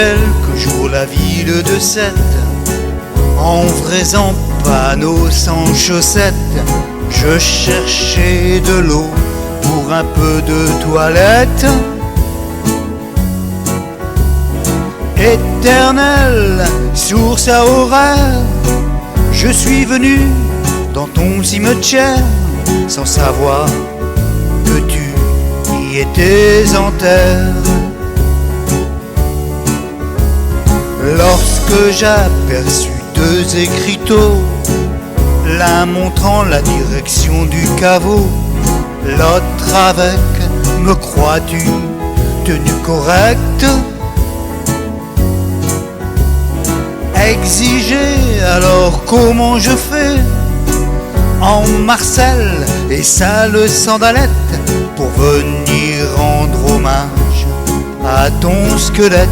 quelques jours la ville de Sète, en vraisant panneaux sans chaussettes, je cherchais de l'eau pour un peu de toilette. Éternelle source à horaire, je suis venu dans ton cimetière sans savoir que tu y étais en terre. Lorsque j'aperçus deux écriteaux, l'un montrant la direction du caveau, l'autre avec « Me crois-tu tenue correcte ?» Exiger, alors comment je fais en Marcel et sale sandalette pour venir rendre hommage à ton squelette.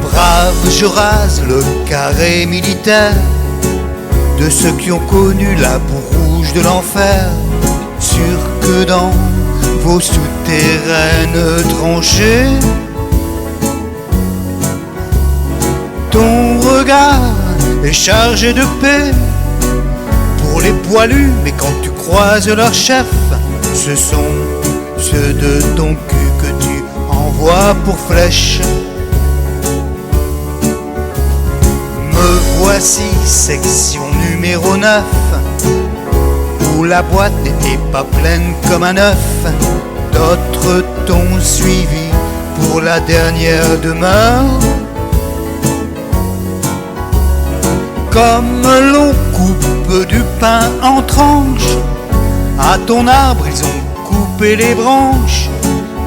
Brave, je rase le carré militaire de ceux qui ont connu la boue rouge de l'enfer, sûr que dans vos souterraines tranchées, ton regard est chargé de paix pour les poilus, mais quand tu croises leur chef, ce sont ceux de ton cul que tu envoies pour flèche. Me voici, section numéro 9, où la boîte n'était pas pleine comme un œuf. D'autres t'ont suivi pour la dernière demeure. Comme l'on coupe du pain en tranches, à ton arbre ils ont coupé les branches.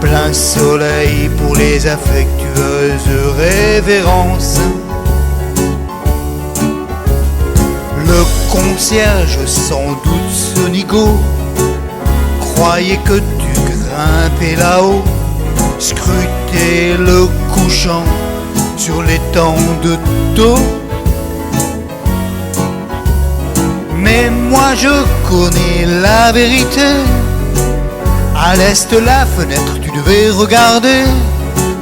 Plein soleil pour les affectueuses révérences. Le concierge, sans doute sonigo, croyait que tu grimpais là-haut, scrutais le couchant sur l'étang de taux. Mais moi je connais la vérité. À l'est la fenêtre tu devais regarder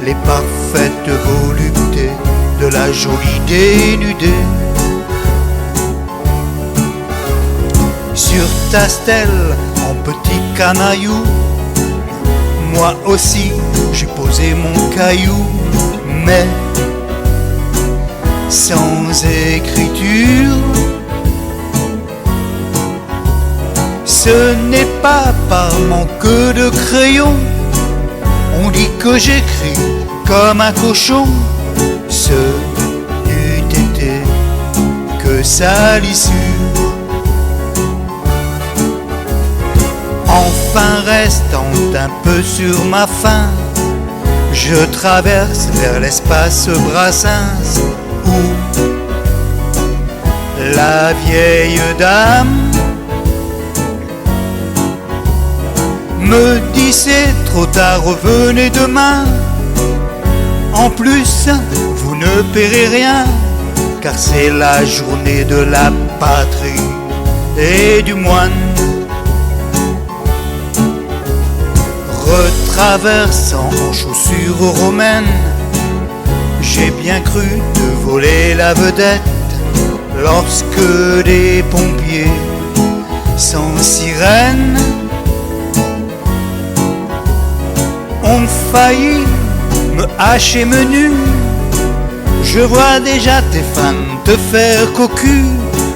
les parfaites voluptés de la jolie dénudée. Sur ta stèle en petit canaillou, moi aussi j'ai posé mon caillou, mais sans écriture. Ce n'est pas par manque de crayon, on dit que j'écris comme un cochon. Ce n'eût été que salissure. Enfin restant un peu sur ma faim, je traverse vers l'espace Brassens, où la vieille dame me dit c'est trop tard, revenez demain. En plus, vous ne paierez rien, car c'est la journée de la patrie et du moine. Retraversant en chaussures romaines, j'ai bien cru te voler la vedette, lorsque des pompiers sans sirène ont failli me hacher menu. Je vois déjà tes fans te faire cocu,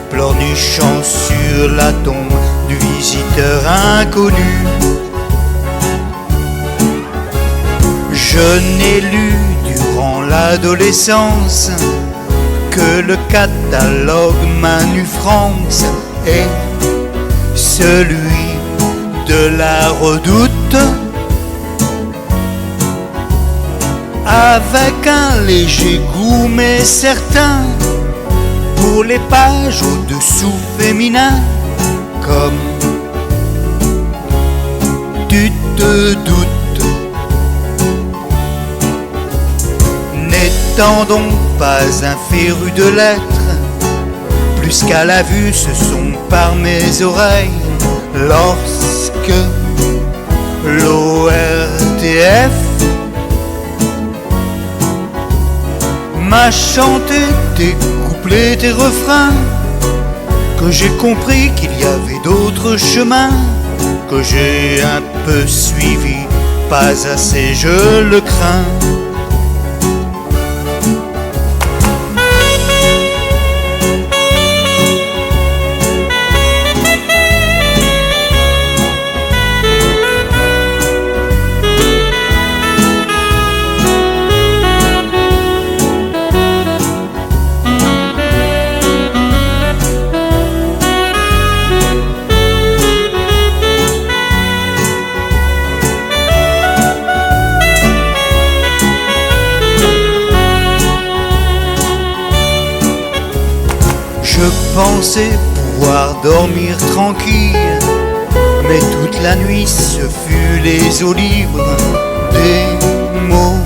pleurnichant sur la tombe du visiteur inconnu. Je n'ai lu durant l'adolescence que le catalogue Manu France est celui de la Redoute, avec un léger goût mais certain pour les pages au-dessous féminins, comme tu te doutes. N'étant donc pas un féru de lettres, plus qu'à la vue ce sont par mes oreilles, lorsque l'ORTF m'a chanté tes couplets, tes refrains, que j'ai compris qu'il y avait d'autres chemins, que j'ai un peu suivi, pas assez je le crains. Je pensais pouvoir dormir tranquille, mais toute la nuit ce fut les eaux libres des mots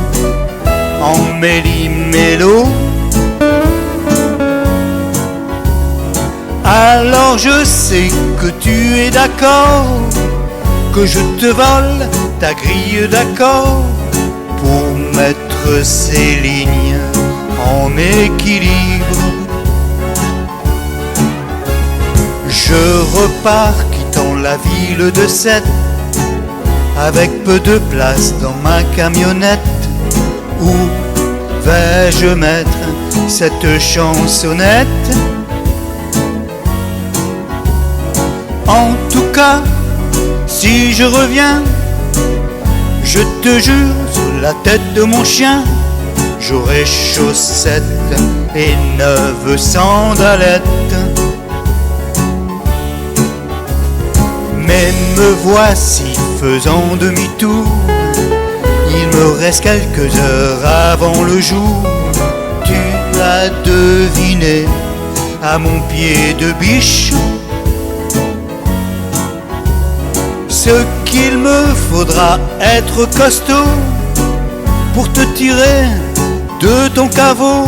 en méli-mélo. Alors je sais que tu es d'accord, que je te vole ta grille d'accords pour mettre ces lignes en équilibre. Je repars quittant la ville de Sète, avec peu de place dans ma camionnette. Où vais-je mettre cette chansonnette? En tout cas, si je reviens, je te jure, sur la tête de mon chien, j'aurai chaussettes et 9 sandalettes. Mais me voici faisant demi-tour, il me reste quelques heures avant le jour. Tu as deviné à mon pied de biche ce qu'il me faudra être costaud pour te tirer de ton caveau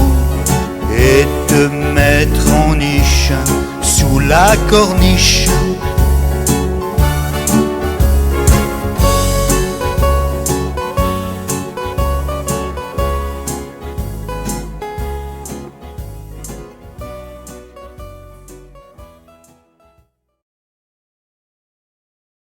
et te mettre en niche sous la corniche.